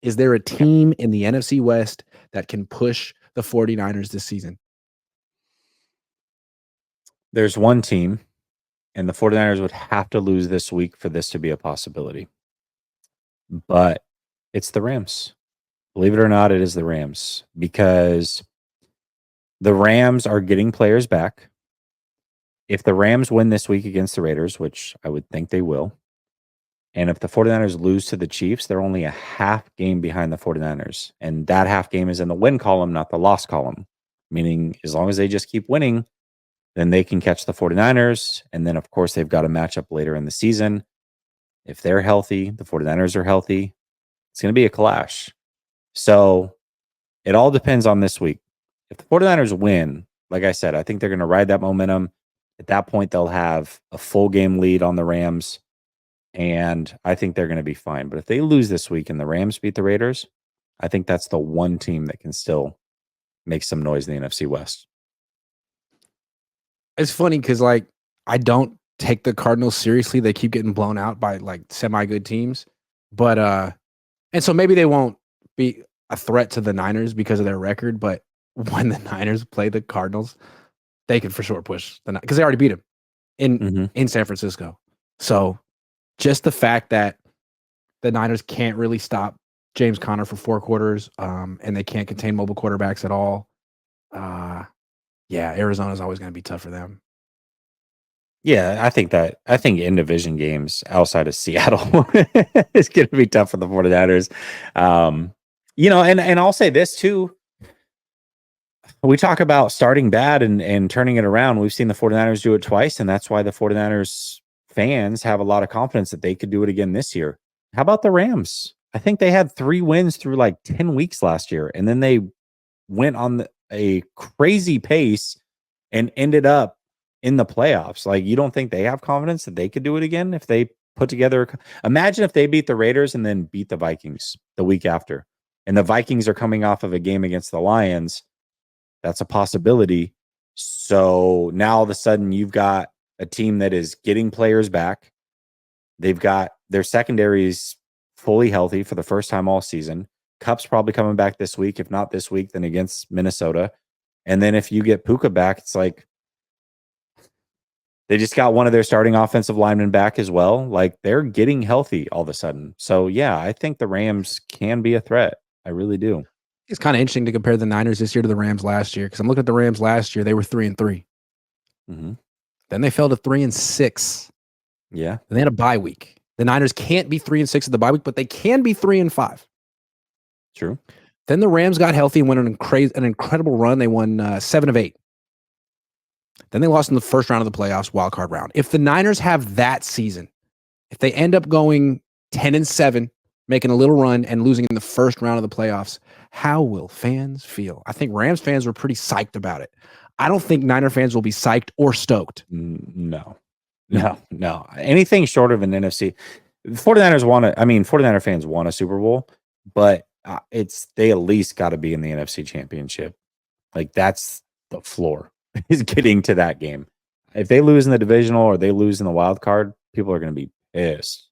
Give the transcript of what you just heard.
Is there a team in the NFC West that can push the 49ers this season? There's one team, and the 49ers would have to lose this week for this to be a possibility. But it's the Rams. Believe it or not, it is the Rams, because the Rams are getting players back. If the Rams win this week against the Raiders, which I would think they will, and if the 49ers lose to the Chiefs, they're only a half game behind the 49ers. And that half game is in the win column, not the loss column. Meaning, as long as they just keep winning, then they can catch the 49ers. And then, of course, they've got a matchup later in the season. If they're healthy, the 49ers are healthy, it's going to be a clash. So it all depends on this week. If the 49ers win, like I said, I think they're going to ride that momentum. At that point, they'll have a full game lead on the Rams. And I think they're going to be fine. But if they lose this week and the Rams beat the Raiders, I think that's the one team that can still make some noise in the NFC West. It's funny because, like, I don't take the Cardinals seriously. They keep getting blown out by, like, semi-good teams. But, and so maybe they won't be a threat to the Niners because of their record. But when the Niners play the Cardinals, they can for sure push the Niners because they already beat them in San Francisco. So just the fact that the Niners can't really stop James Conner for 4 quarters, and they can't contain mobile quarterbacks at all. Yeah, Arizona's always going to be tough for them. Yeah, I think in division games outside of Seattle is going to be tough for the 49ers. And I'll say this too. We talk about starting bad and turning it around. We've seen the 49ers do it twice, and that's why the 49ers fans have a lot of confidence that they could do it again this year. How about the Rams? I think they had 3 wins through like 10 weeks last year, and then they went on a crazy pace and ended up in the playoffs. Like, you don't think they have confidence that they could do it again if they put together? Imagine if they beat the Raiders and then beat the Vikings the week after, and the Vikings are coming off of a game against the Lions. That's a possibility. So now all of a sudden you've got a team that is getting players back. They've got their secondaries fully healthy for the first time all season. Cup's probably coming back this week. If not this week, then against Minnesota. And then if you get Puka back, it's like they just got one of their starting offensive linemen back as well. Like, they're getting healthy all of a sudden. So yeah, I think the Rams can be a threat. I really do. It's kind of interesting to compare the Niners this year to the Rams last year, because I'm looking at the Rams last year. They were 3-3. Mm-hmm. Then they fell to 3-6. Yeah. And they had a bye week. The Niners can't be 3-6 at the bye week, but they can be 3-5. True. Then the Rams got healthy and went on an incredible run. They won 7 of 8. Then they lost in the first round of the playoffs, wild card round. If the Niners have that season, if they end up going 10-7, making a little run and losing in the first round of the playoffs, how will fans feel? I think Rams fans were pretty psyched about it. I don't think Niner fans will be psyched or stoked. No. Anything short of an NFC. 49ers 49er fans want a Super Bowl, but they at least got to be in the NFC Championship. Like, that's the floor, is getting to that game. If they lose in the divisional or they lose in the wild card, people are going to be pissed.